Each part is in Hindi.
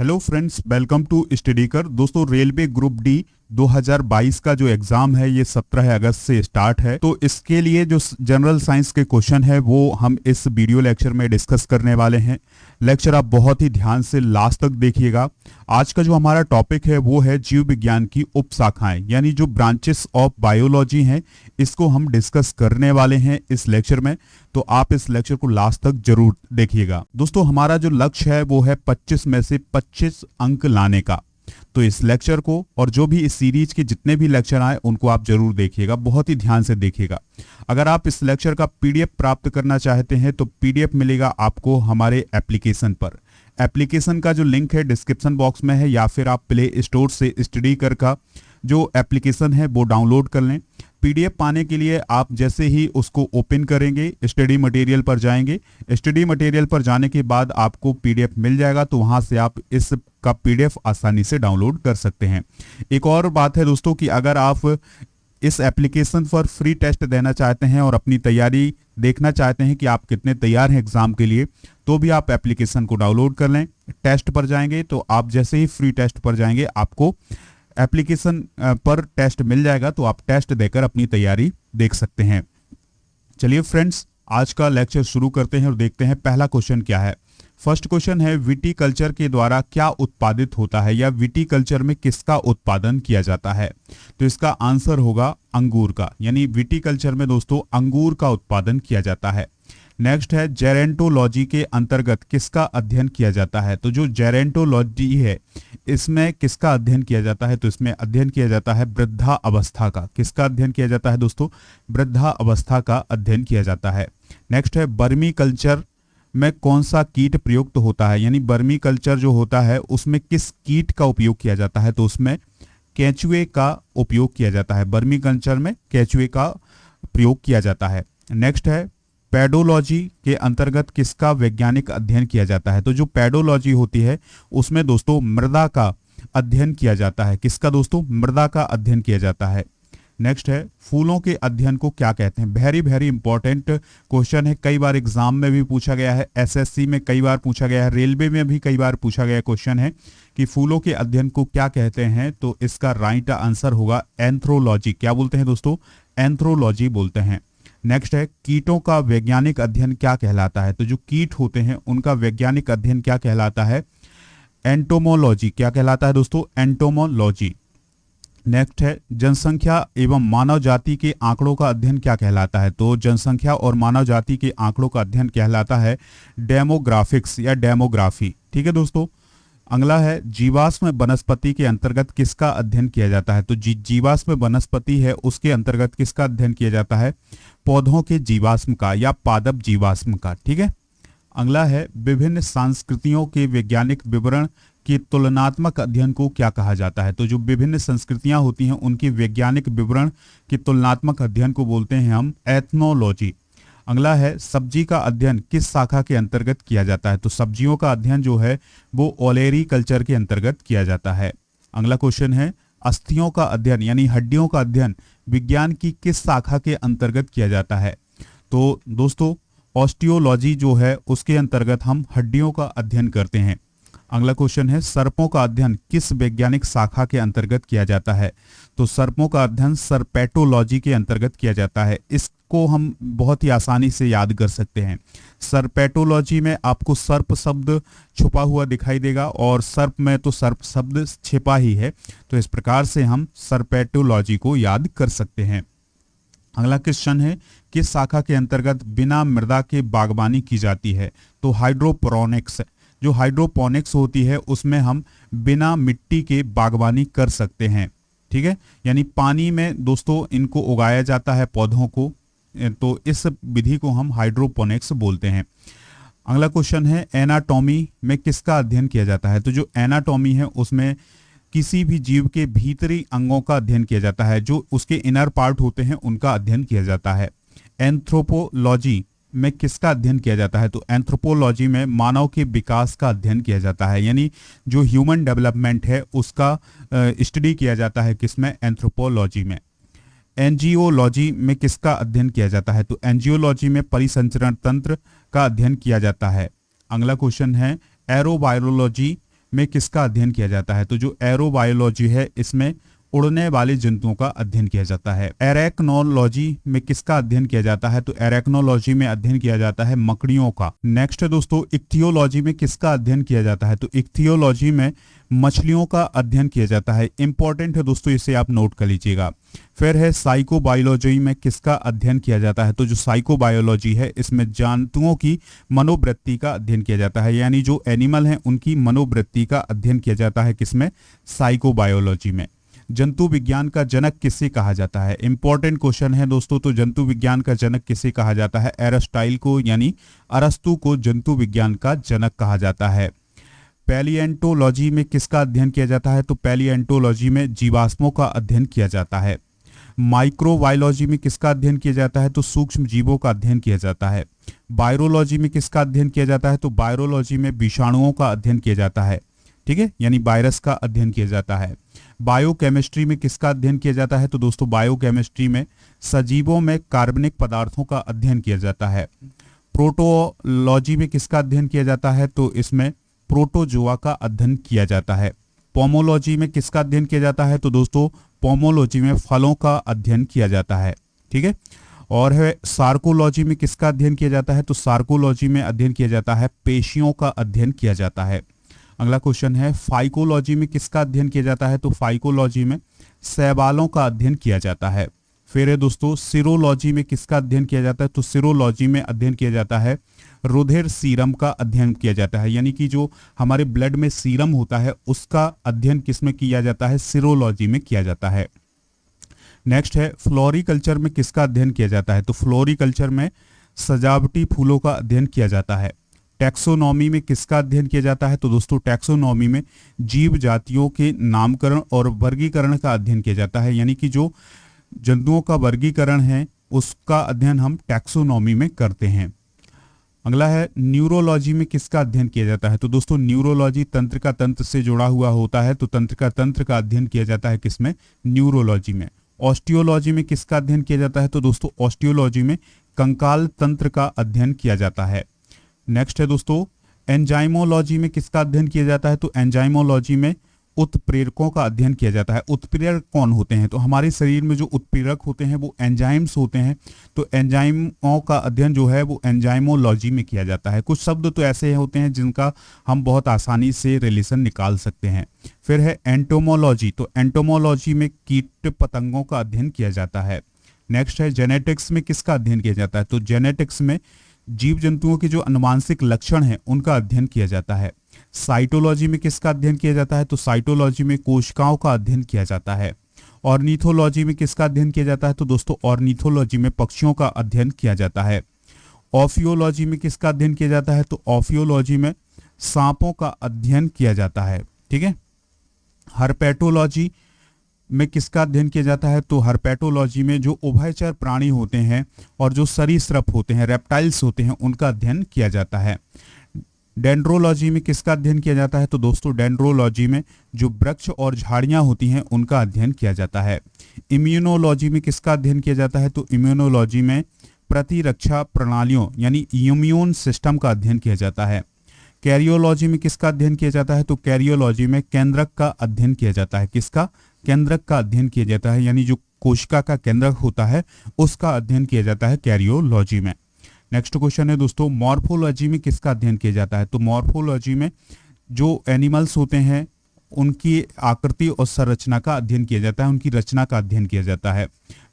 Hello friends, welcome to study कर। दोस्तों, रेलवे ग्रुप डी 2022 का जो एग्जाम है ये 17 अगस्त से स्टार्ट है। तो इसके लिए जो जनरल साइंस के क्वेश्चन है वो हम इस वीडियो लेक्चर में डिस्कस करने वाले हैं। लेक्चर आप बहुत ही ध्यान से लास्ट तक देखिएगा। आज का जो हमारा टॉपिक है वो है जीव विज्ञान की उपशाखाएं, यानी जो ब्रांचेस ऑफ बायोलॉजी हैं, इसको हम डिस्कस करने वाले हैं इस लेक्चर में। तो आप इस लेक्चर को लास्ट तक जरूर देखिएगा। दोस्तों, हमारा जो लक्ष्य है वो है 25 में से 25 अंक लाने का। तो इस लेक्चर को और जो भी इस सीरीज के जितने भी लेक्चर आए उनको आप जरूर देखिएगा, बहुत ही ध्यान से देखिएगा। अगर आप इस लेक्चर का पीडीएफ प्राप्त करना चाहते हैं तो पीडीएफ मिलेगा आपको हमारे एप्लीकेशन पर। एप्लीकेशन का जो लिंक है डिस्क्रिप्शन बॉक्स में है, या फिर आप प्ले स्टोर से स्टडी कर का जो एप्लीकेशन है वो डाउनलोड कर लें। पीडीएफ पाने के लिए आप जैसे ही उसको ओपन करेंगे स्टडी मटेरियल पर जाएंगे। स्टडी मटेरियल पर जाने के बाद आपको पीडीएफ मिल जाएगा, तो वहां से आप इस का पीडीएफ आसानी से डाउनलोड कर सकते हैं। एक और बात है दोस्तों कि अगर आप इस एप्लीकेशन पर फ्री टेस्ट देना चाहते हैं और अपनी तैयारी देखना चाहते हैं कि आप कितने तैयार हैं एग्जाम के लिए, तो भी आप एप्लीकेशन को डाउनलोड कर लें। टेस्ट पर जाएंगे तो आप जैसे ही फ्री टेस्ट पर जाएंगे आपको एप्लीकेशन पर टेस्ट मिल जाएगा, तो आप टेस्ट देकर अपनी तैयारी देख सकते हैं। चलिए फ्रेंड्स, आज का लेक्चर शुरू करते हैं और देखते हैं पहला क्वेश्चन क्या है। फर्स्ट क्वेश्चन है, विटीकल्चर के द्वारा क्या उत्पादित होता है, या विटीकल्चर में किसका उत्पादन किया जाता है। तो इसका आंसर होगा अंगूर का, यानी विटीकल्चर में दोस्तों अंगूर का उत्पादन किया जाता है। नेक्स्ट है, जेरेंटोलॉजी के अंतर्गत किसका अध्ययन किया जाता है। तो जो जेरेंटोलॉजी है इसमें किसका अध्ययन किया जाता है, तो इसमें अध्ययन किया जाता है वृद्धा अवस्था का। किसका अध्ययन किया जाता है दोस्तों, वृद्धा अवस्था का अध्ययन किया जाता है। नेक्स्ट है, बर्मी कल्चर में कौन सा कीट प्रयुक्त होता है, यानी बर्मी कल्चर जो होता है उसमें किस कीट का उपयोग किया जाता है। तो उसमें केंचुए का उपयोग किया जाता है। बर्मी कल्चर में केंचुए का प्रयोग किया जाता है। नेक्स्ट है, पेडोलॉजी के अंतर्गत किसका वैज्ञानिक अध्ययन किया जाता है। तो जो पेडोलॉजी होती है उसमें दोस्तों मृदा का अध्ययन किया जाता है। किसका दोस्तों, मृदा का अध्ययन किया जाता है। नेक्स्ट है, फूलों के अध्ययन को क्या कहते हैं। वेरी इंपॉर्टेंट क्वेश्चन है, कई बार एग्जाम में भी पूछा गया है, एसएससी में कई बार पूछा गया है, रेलवे में भी कई बार पूछा गया क्वेश्चन है कि फूलों के अध्ययन को क्या कहते हैं। तो इसका राइट आंसर होगा एंथ्रोलॉजी। क्या बोलते हैं दोस्तों, एंथ्रोलॉजी बोलते हैं। नेक्स्ट है, कीटों का वैज्ञानिक अध्ययन क्या कहलाता है। तो जो कीट होते हैं उनका वैज्ञानिक अध्ययन क्या कहलाता है, एंटोमोलॉजी। क्या कहलाता है दोस्तों, एंटोमोलॉजी। नेक्स्ट है, जनसंख्या एवं मानव जाति के आंकड़ों का अध्ययन क्या कहलाता है। तो जनसंख्या और मानव जाति के आंकड़ों का अध्ययन कहलाता है डेमोग्राफिक्स या डेमोग्राफी। ठीक है दोस्तों। अगला है, जीवाश्म वनस्पति के अंतर्गत किसका अध्ययन किया जाता है। तो जीवाश्म वनस्पति है उसके अंतर्गत किसका अध्ययन किया जाता है, पौधों के जीवाश्म का या पादप जीवाश्म का। ठीक है। अगला है, विभिन्न संस्कृतियों के वैज्ञानिक विवरण की तुलनात्मक अध्ययन को क्या कहा जाता है। तो जो विभिन्न संस्कृतियां होती हैं उनकी वैज्ञानिक विवरण की तुलनात्मक अध्ययन को बोलते हैं हम एथनोलॉजी। अगला है, सब्जी का अध्ययन किस शाखा के अंतर्गत किया जाता है। तो सब्जियों का अध्ययन जो है वो ओलेरी कल्चर के अंतर्गत किया जाता है। अगला क्वेश्चन है, अस्थियों का अध्ययन यानी हड्डियों का अध्ययन विज्ञान की किस शाखा के अंतर्गत किया जाता है। तो दोस्तों ऑस्टियोलॉजी जो है उसके अंतर्गत हम हड्डियों का अध्ययन करते हैं। अगला क्वेश्चन है, सर्पों का अध्ययन किस वैज्ञानिक शाखा के अंतर्गत किया जाता है। तो सर्पों का अध्ययन सर्पेटोलॉजी के अंतर्गत किया जाता है। इसको हम बहुत ही आसानी से याद कर सकते हैं। सर्पेटोलॉजी में आपको सर्प शब्द छुपा हुआ दिखाई देगा और सर्प में तो सर्प शब्द छिपा ही है, तो इस प्रकार से हम सर्पेटोलॉजी को याद कर सकते हैं। अगला क्वेश्चन है, किस शाखा के अंतर्गत बिना मृदा के बागवानी की जाती है। तो हाइड्रोपोनिक्स। जो हाइड्रोपोनिक्स होती है उसमें हम बिना मिट्टी के बागवानी कर सकते हैं। ठीक है, यानी पानी में दोस्तों इनको उगाया जाता है पौधों को, तो इस विधि को हम हाइड्रोपोनिक्स बोलते हैं। अगला क्वेश्चन है, एनाटॉमी में किसका अध्ययन किया जाता है। तो जो एनाटॉमी है उसमें किसी भी जीव के भीतरी अंगों का अध्ययन किया जाता है, जो उसके इनर पार्ट होते हैं उनका अध्ययन किया जाता है। एंथ्रोपोलॉजी में किसका अध्ययन किया जाता है। तो एंथ्रोपोलॉजी में मानव के विकास का अध्ययन किया जाता है, यानी जो ह्यूमन डेवलपमेंट है उसका स्टडी किया जाता है किसमें, एंथ्रोपोलॉजी में। एंजियोलॉजी में किसका अध्ययन किया जाता है। तो एंजियोलॉजी में परिसंचरण तंत्र का अध्ययन किया जाता है। अगला क्वेश्चन है, एरोबायोलॉजी में किसका अध्ययन किया जाता है? तो जो एरोबायोलॉजी है इसमें उड़ने वाले जंतुओं का अध्ययन किया जाता है। एरेक्नोलॉजी में किसका अध्ययन किया जाता है? तो एरेक्नोलॉजी में अध्ययन किया जाता है मकड़ियों का। नेक्स्ट है दोस्तों, इक्थियोलॉजी में किसका अध्ययन किया जाता है? तो इक्थियोलॉजी में मछलियों का अध्ययन किया जाता है। इंपॉर्टेंट है दोस्तों, इसे आप नोट कर लीजिएगा। फिर है साइकोबायोलॉजी में किसका अध्ययन किया जाता है? तो जो साइकोबायोलॉजी है इसमें जंतुओं की मनोवृत्ति का अध्ययन किया जाता है, यानी जो एनिमल हैं उनकी मनोवृत्ति का अध्ययन किया जाता है किसमें? साइकोबायोलॉजी में। जंतु विज्ञान का जनक किसे कहा जाता है? इंपॉर्टेंट क्वेश्चन है दोस्तों। तो जंतु विज्ञान का जनक किसे कहा जाता है? एरिस्टाइल को, यानी अरस्तु को जंतु विज्ञान का जनक कहा जाता है। पैलिएंटोलॉजी में किसका अध्ययन किया जाता है? तो पैलिएंटोलॉजी में जीवाश्मों का अध्ययन किया जाता है। माइक्रोबायोलॉजी में किसका अध्ययन किया जाता है? तो सूक्ष्म जीवों का अध्ययन किया जाता है। वायरोलॉजी में किसका अध्ययन किया जाता है? तो वायरोलॉजी में विषाणुओं का अध्ययन किया जाता है, ठीक है, यानी वायरस का अध्ययन किया जाता है। बायोकेमिस्ट्री में किसका अध्ययन किया जाता है? तो दोस्तों बायोकेमिस्ट्री में सजीवों में कार्बनिक पदार्थों का अध्ययन किया जाता है। प्रोटोलॉजी में किसका अध्ययन किया जाता है? तो इसमें प्रोटोजोआ का अध्ययन किया जाता है। पोमोलॉजी में किसका अध्ययन किया जाता है? तो दोस्तों पोमोलॉजी में फलों का अध्ययन किया जाता है, ठीक है। और है सार्कोलॉजी में किसका अध्ययन किया जाता है? तो सार्कोलॉजी में अध्ययन किया जाता है पेशियों का अध्ययन किया जाता है। अगला क्वेश्चन है फाइकोलॉजी में किसका अध्ययन किया जाता है? तो फाइकोलॉजी में शैवालों का अध्ययन किया जाता है। फिर है दोस्तों सीरोलॉजी में किसका अध्ययन किया जाता है? तो सीरोलॉजी में अध्ययन किया जाता है रुधिर सीरम का अध्ययन किया जाता है, यानी कि जो हमारे ब्लड में सीरम होता है उसका अध्ययन किसमें किया जाता है? सीरोलॉजी में किया जाता है। नेक्स्ट है फ्लोरिकल्चर में किसका अध्ययन किया जाता है? तो फ्लोरिकल्चर में सजावटी फूलों का अध्ययन किया जाता है। टैक्सोनॉमी में किसका अध्ययन किया जाता है? तो दोस्तों टैक्सोनॉमी में जीव जातियों के नामकरण और वर्गीकरण का अध्ययन किया जाता है, यानी कि जो जंतुओं का वर्गीकरण है उसका अध्ययन हम टैक्सोनॉमी में करते हैं। अगला है न्यूरोलॉजी में किसका अध्ययन किया जाता है? तो दोस्तों न्यूरोलॉजी तंत्रिका तंत्र से जुड़ा हुआ होता है, तो तंत्रिका तंत्र का अध्ययन किया जाता है किसमें? न्यूरोलॉजी में। ऑस्टियोलॉजी में किसका अध्ययन किया जाता है? तो दोस्तों ऑस्टियोलॉजी में कंकाल तंत्र का अध्ययन किया जाता है। नेक्स्ट है दोस्तों एंजाइमोलॉजी में किसका अध्ययन किया जाता है? तो एंजाइमोलॉजी में उत्प्रेरकों का अध्ययन किया जाता है। उत्प्रेरक कौन होते हैं? तो हमारे शरीर में जो उत्प्रेरक होते हैं वो एंजाइम्स होते हैं, तो एंजाइमों का अध्ययन जो है वो एंजाइमोलॉजी में किया जाता है। कुछ शब्द तो ऐसे होते हैं जिनका हम बहुत आसानी से रिलेशन निकाल सकते हैं। फिर है एंटोमोलॉजी, तो एंटोमोलॉजी में कीट पतंगों का अध्ययन किया जाता है। नेक्स्ट है जेनेटिक्स में किसका अध्ययन किया जाता है? तो जेनेटिक्स में जीव जंतुओं के जो अनुवांशिक लक्षण हैं उनका अध्ययन किया जाता है। साइटोलॉजी में किसका अध्ययन किया जाता है? तो साइटोलॉजी में कोशिकाओं का अध्ययन किया जाता है। ऑर्निथोलॉजी में किसका अध्ययन किया जाता है? तो दोस्तों ऑर्निथोलॉजी में पक्षियों का अध्ययन किया जाता है। ऑफियोलॉजी में किसका अध्ययन किया जाता है? तो ऑफियोलॉजी में सांपों का अध्ययन किया जाता है, ठीक है। हर्पेटोलॉजी में किसका अध्ययन किया जाता है? तो हर्पेटोलॉजी में जो उभयचर प्राणी होते हैं और जो सरीसृप होते हैं, रेप्टाइल्स होते हैं, उनका अध्ययन किया जाता है। डेंड्रोलॉजी में किसका अध्ययन किया जाता है? तो दोस्तों डेंड्रोलॉजी में जो वृक्ष और झाड़ियां होती हैं उनका अध्ययन किया जाता है। इम्यूनोलॉजी में किसका अध्ययन किया जाता है? तो इम्यूनोलॉजी में प्रतिरक्षा प्रणालियों यानी इम्यून सिस्टम का अध्ययन किया जाता है। कैरियोलॉजी में किसका अध्ययन किया जाता है? तो कैरियोलॉजी में केंद्रक का अध्ययन किया जाता है। किसका? केंद्रक का अध्ययन किया जाता है, यानी जो कोशिका का केंद्रक होता है उसका अध्ययन किया जाता है कैरियोलॉजी में। नेक्स्ट क्वेश्चन है दोस्तों मॉर्फोलॉजी में किसका अध्ययन किया जाता है? तो मॉर्फोलॉजी में जो एनिमल्स होते हैं उनकी आकृति और संरचना का अध्ययन किया जाता है, उनकी रचना का अध्ययन किया जाता है।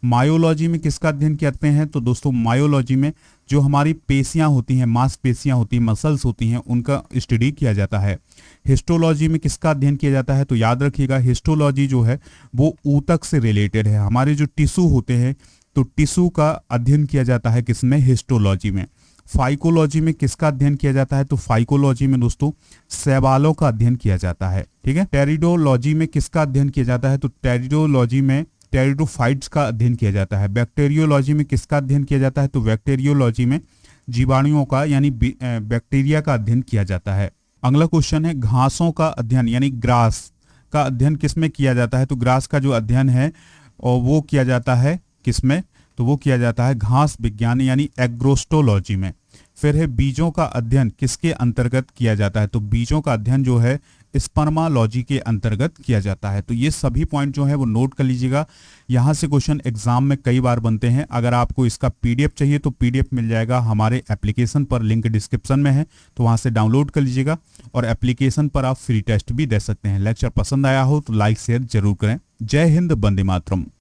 मायोलॉजी में किसका अध्ययन करते हैं? तो दोस्तों मायोलॉजी में जो हमारी पेशियां होती हैं, मांसपेशियां होती हैं, मसल्स होती हैं, उनका स्टडी किया जाता है। हिस्टोलॉजी में किसका अध्ययन किया जाता है? तो याद रखिएगा हिस्टोलॉजी जो है वो ऊतक से रिलेटेड है। हमारे जो टिश्यू होते हैं तो टिश्यू का अध्ययन किया जाता है किसमें? हिस्टोलॉजी में। फाइकोलॉजी में किसका अध्ययन किया जाता है? तो फाइकोलॉजी में दोस्तों शैवालों का अध्ययन किया जाता है, ठीक है। टेरिडोलॉजी में किसका अध्ययन किया जाता है? तो टेरिडोलॉजी में टेरिडोफाइट्स का अध्ययन किया जाता है। बैक्टीरियोलॉजी में किसका अध्ययन किया जाता है? तो बैक्टीरियोलॉजी में जीवाणुओं का यानी बैक्टीरिया का अध्ययन किया जाता है। अगला क्वेश्चन है घासों का अध्ययन यानी ग्रास का अध्ययन किसमें किया जाता है? तो ग्रास का जो अध्ययन है और वो किया जाता है किसमें? तो वो किया जाता है घास विज्ञान यानी एग्रोस्टोलॉजी में। फिर है बीजों का अध्ययन किसके अंतर्गत किया जाता है? तो बीजों का अध्ययन जो है स्पर्मालॉजी के अंतर्गत किया जाता है। तो ये सभी पॉइंट जो है वो नोट कर लीजिएगा। यहाँ से क्वेश्चन एग्जाम में कई बार बनते हैं। अगर आपको इसका पीडीएफ चाहिए तो पीडीएफ मिल जाएगा हमारे एप्लीकेशन पर, लिंक डिस्क्रिप्शन में है, तो वहां से डाउनलोड कर लीजिएगा और एप्लीकेशन पर आप फ्री टेस्ट भी दे सकते हैं। लेक्चर पसंद आया हो तो लाइक शेयर जरूर करें। जय हिंद, वंदे मातरम।